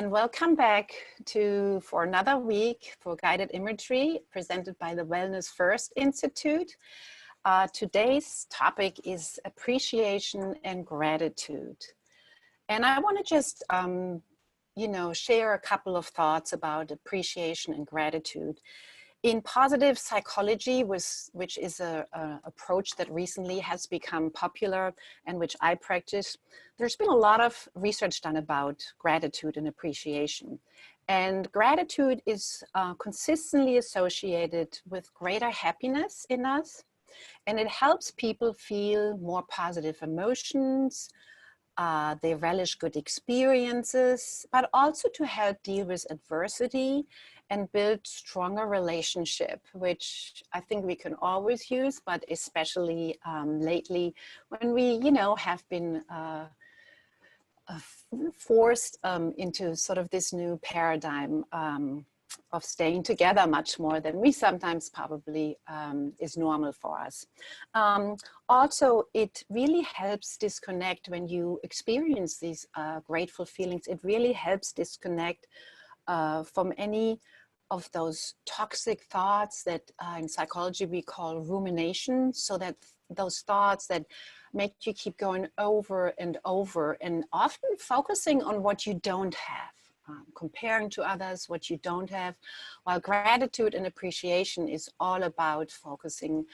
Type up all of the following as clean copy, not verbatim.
And welcome back for another week for guided imagery presented by the Wellness First Institute. Today's topic is appreciation and gratitude. And I want to just, share a couple of thoughts about appreciation and gratitude. In positive psychology, which is an approach that recently has become popular and which I practice, there's been a lot of research done about gratitude and appreciation. And gratitude is consistently associated with greater happiness in us, and it helps people feel more positive emotions. They relish good experiences, but also to help deal with adversity and build stronger relationship, which I think we can always use, but especially lately when we, have been forced into sort of this new paradigm of staying together much more than we sometimes probably is normal for us. Also, it really helps disconnect when you experience these grateful feelings. It really helps disconnect from any of those toxic thoughts that in psychology we call rumination, so that those thoughts that make you keep going over and over and often focusing on what you don't have. Comparing to others what you don't have, while gratitude and appreciation is all about focusing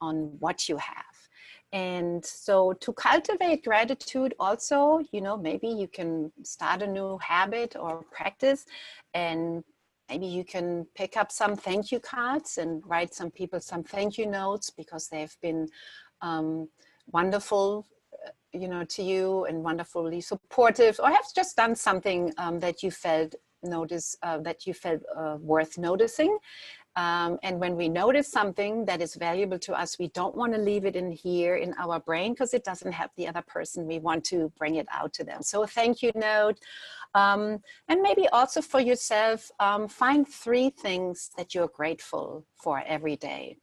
on what you have. And so to cultivate gratitude also, maybe you can start a new habit or practice, and maybe you can pick up some thank you cards and write some people some thank you notes because they've been wonderful to you and wonderfully supportive, or have just done something that you felt worth noticing. And when we notice something that is valuable to us, we don't want to leave it in here in our brain because it doesn't help the other person. We want to bring it out to them. So a thank you note. And maybe also for yourself, find 3 things that you're grateful for every day.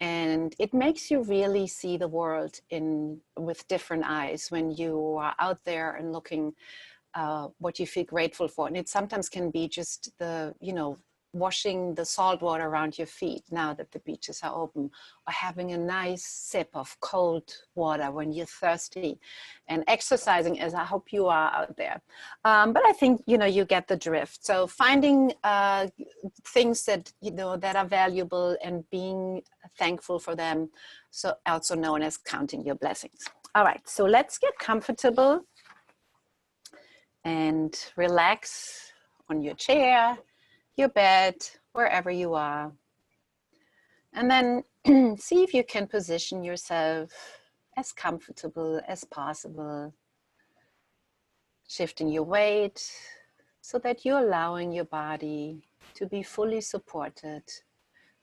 And it makes you really see the world with different eyes when you are out there and looking what you feel grateful for. And it sometimes can be just washing the salt water around your feet now that the beaches are open, or having a nice sip of cold water when you're thirsty, and exercising, as I hope you are out there. But I think, you get the drift. So finding things that, that are valuable and being thankful for them, so also known as counting your blessings. All right, so let's get comfortable and relax on your chair, your bed, wherever you are. And then see if you can position yourself as comfortable as possible, shifting your weight so that you're allowing your body to be fully supported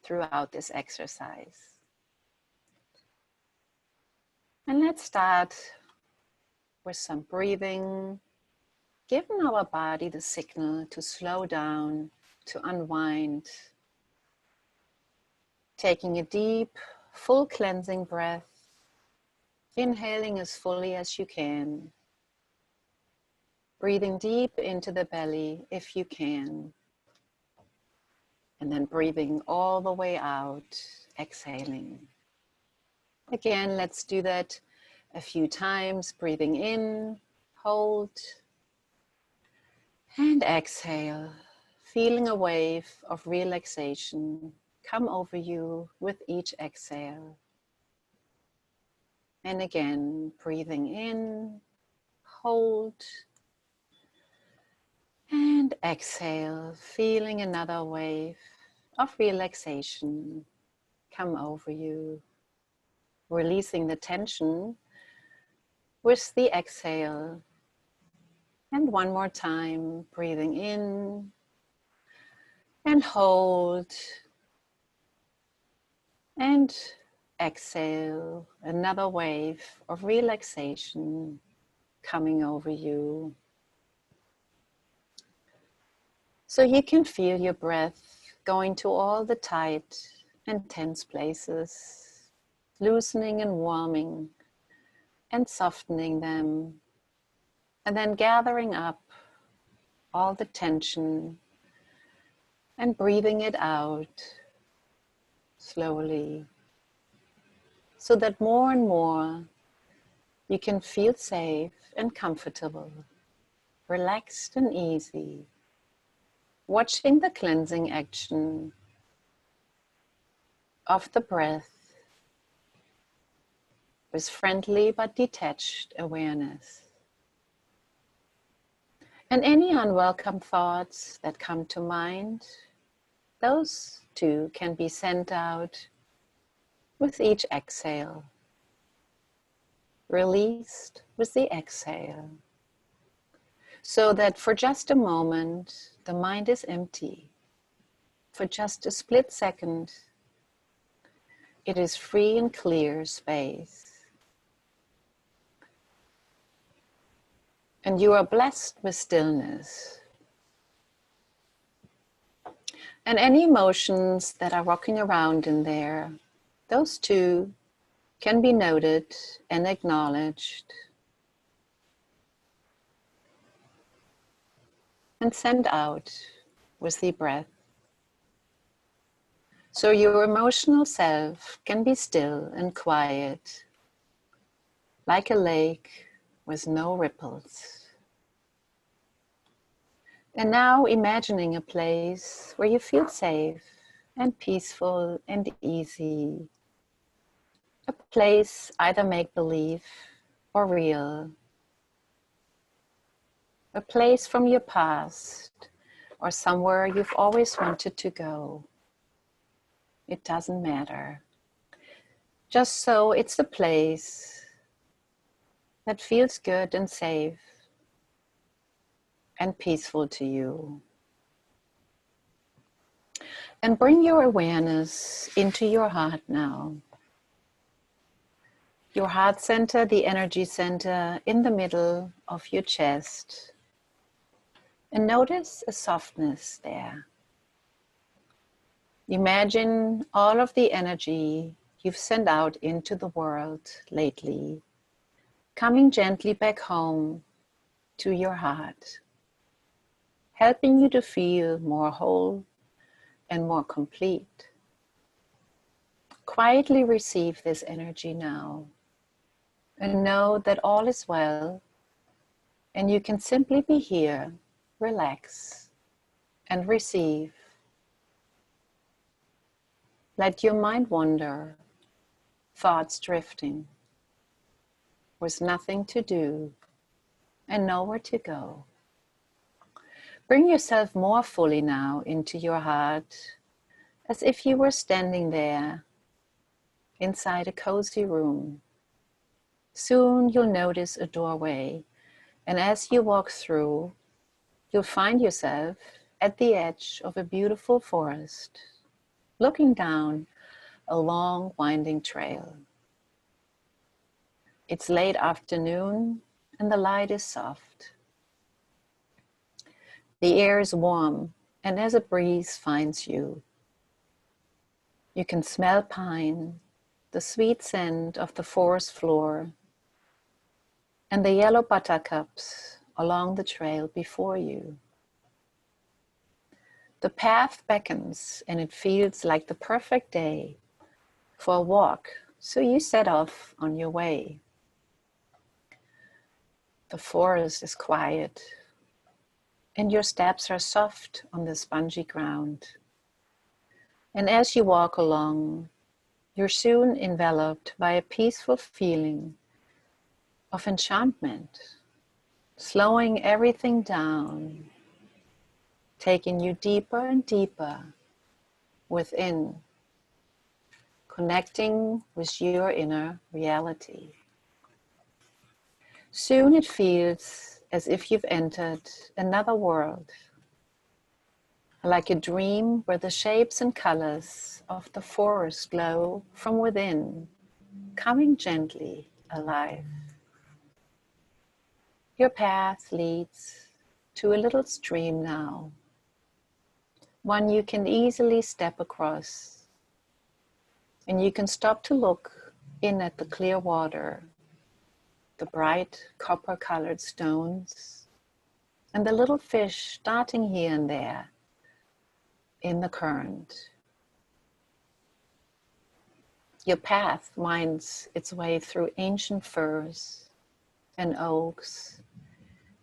throughout this exercise. And let's start with some breathing, giving our body the signal to slow down, to unwind, taking a deep, full cleansing breath, inhaling as fully as you can, breathing deep into the belly if you can, and then breathing all the way out, exhaling. Again, let's do that a few times, breathing in, hold, and exhale. Feeling a wave of relaxation come over you with each exhale. And again, breathing in, hold, and exhale. Feeling another wave of relaxation come over you. Releasing the tension with the exhale. And one more time, breathing in, and hold, and exhale, another wave of relaxation coming over you. So you can feel your breath going to all the tight and tense places, loosening and warming and softening them, and then gathering up all the tension and breathing it out slowly, so that more and more you can feel safe and comfortable, relaxed and easy, watching the cleansing action of the breath with friendly but detached awareness. And any unwelcome thoughts that come to mind, those too can be sent out with each exhale, released with the exhale, so that for just a moment the mind is empty. For just a split second, it is free and clear space. And you are blessed with stillness. And any emotions that are rocking around in there, those too can be noted and acknowledged and sent out with the breath. So your emotional self can be still and quiet, like a lake with no ripples. And now imagining a place where you feel safe and peaceful and easy. A place either make-believe or real. A place from your past or somewhere you've always wanted to go. It doesn't matter. Just so it's a place that feels good and safe and peaceful to you. And bring your awareness into your heart now. Your heart center, the energy center in the middle of your chest. And notice a softness there. Imagine all of the energy you've sent out into the world lately, coming gently back home to your heart, helping you to feel more whole and more complete. Quietly receive this energy now and know that all is well, and you can simply be here, relax, and receive. Let your mind wander, thoughts drifting, with nothing to do and nowhere to go. Bring yourself more fully now into your heart, as if you were standing there inside a cozy room. Soon you'll notice a doorway, and as you walk through, you'll find yourself at the edge of a beautiful forest, looking down a long winding trail. It's late afternoon and the light is soft. The air is warm, and as a breeze finds you, you can smell pine, the sweet scent of the forest floor, and the yellow buttercups along the trail before you. The path beckons, and it feels like the perfect day for a walk, so you set off on your way. The forest is quiet, and your steps are soft on the spongy ground. And as you walk along, you're soon enveloped by a peaceful feeling of enchantment, slowing everything down, taking you deeper and deeper within, connecting with your inner reality. Soon it feels as if you've entered another world, like a dream where the shapes and colors of the forest glow from within, coming gently alive. Your path leads to a little stream now, one you can easily step across, and you can stop to look in at the clear water, the bright copper-colored stones, and the little fish darting here and there in the current. Your path winds its way through ancient firs and oaks,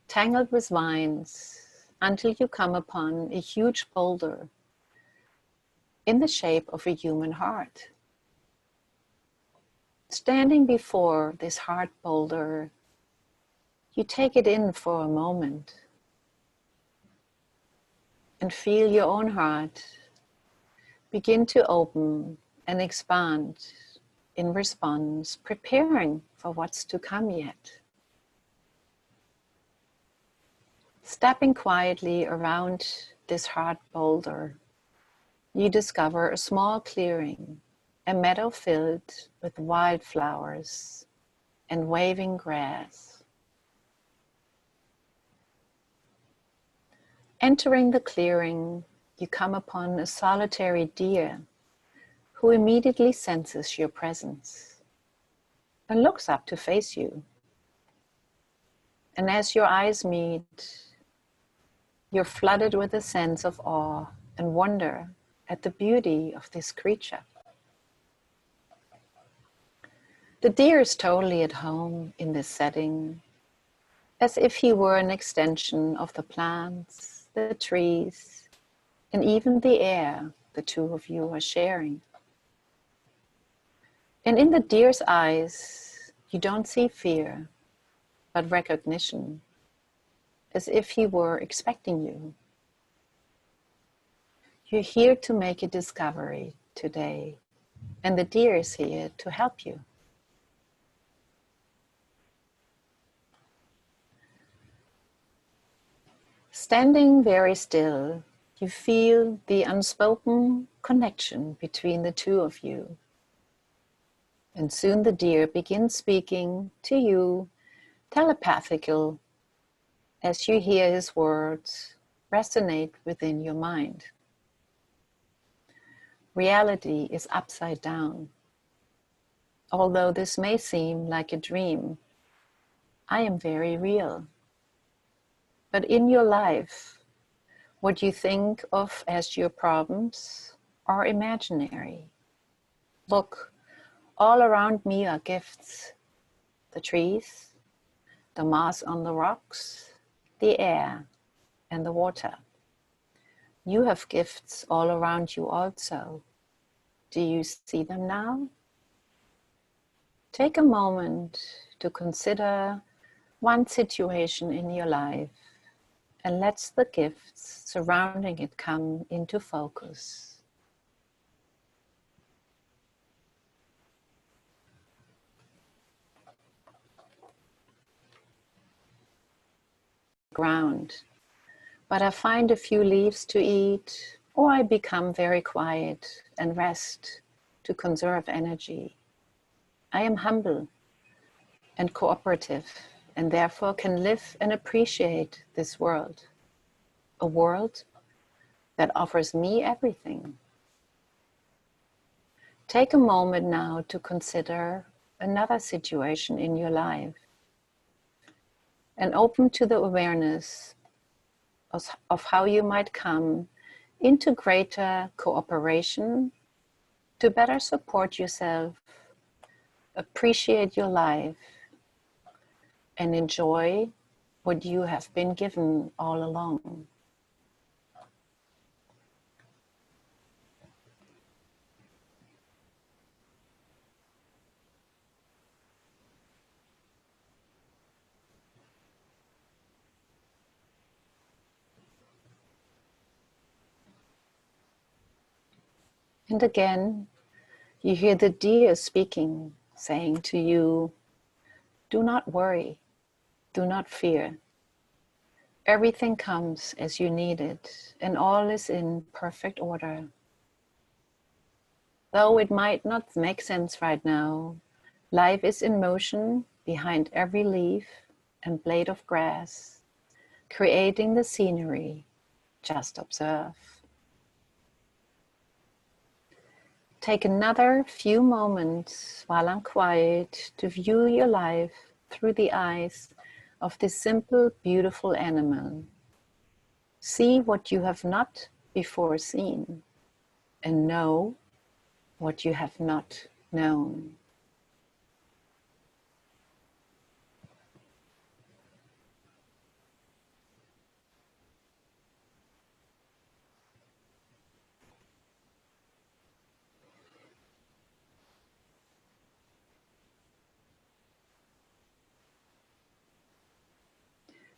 tangled with vines, until you come upon a huge boulder in the shape of a human heart. Standing before this heart boulder, you take it in for a moment and feel your own heart begin to open and expand in response, preparing for what's to come yet. Stepping quietly around this heart boulder, you discover a small clearing, a meadow filled with wildflowers and waving grass. Entering the clearing, you come upon a solitary deer who immediately senses your presence and looks up to face you. And as your eyes meet, you're flooded with a sense of awe and wonder at the beauty of this creature. The deer is totally at home in this setting, as if he were an extension of the plants, the trees, and even the air the two of you are sharing. And in the deer's eyes, you don't see fear, but recognition, as if he were expecting you. You're here to make a discovery today, and the deer is here to help you. Standing very still, you feel the unspoken connection between the two of you. And soon the deer begins speaking to you telepathical as you hear his words resonate within your mind. Reality is upside down. Although this may seem like a dream, I am very real. But in your life, what you think of as your problems are imaginary. Look, all around me are gifts. The trees, the moss on the rocks, the air, and the water. You have gifts all around you also. Do you see them now? Take a moment to consider one situation in your life and let the gifts surrounding it come into focus. Ground, but I find a few leaves to eat, or I become very quiet and rest to conserve energy. I am humble and cooperative, and therefore can live and appreciate this world. A world that offers me everything. Take a moment now to consider another situation in your life and open to the awareness of how you might come into greater cooperation to better support yourself, appreciate your life, and enjoy what you have been given all along. And again, you hear the deer speaking, saying to you, do not worry, do not fear. Everything comes as you need it, and all is in perfect order. Though it might not make sense right now, life is in motion behind every leaf and blade of grass, creating the scenery. Just observe. Take another few moments while I'm quiet to view your life through the eyes of this simple, beautiful animal See what you have not before seen, and know what you have not known.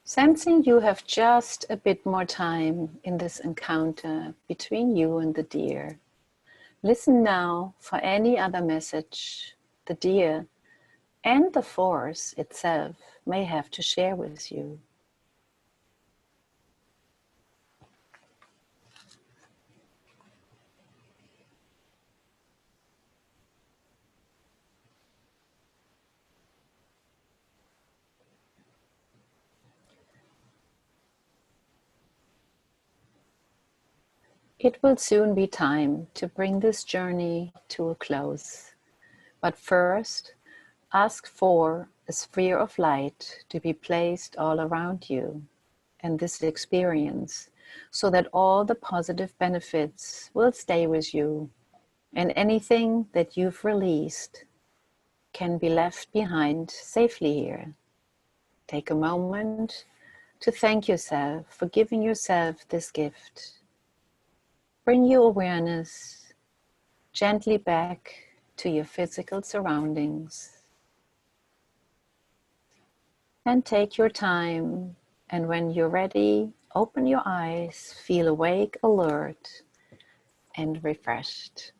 Sensing you have just a bit more time in this encounter between you and the deer. Listen now for any other message the deer and the force itself may have to share with you. It will soon be time to bring this journey to a close. But first, ask for a sphere of light to be placed all around you and this experience, so that all the positive benefits will stay with you, and anything that you've released can be left behind safely here. Take a moment to thank yourself for giving yourself this gift. Bring your awareness gently back to your physical surroundings. And take your time, and when you're ready, open your eyes, feel awake, alert, and refreshed.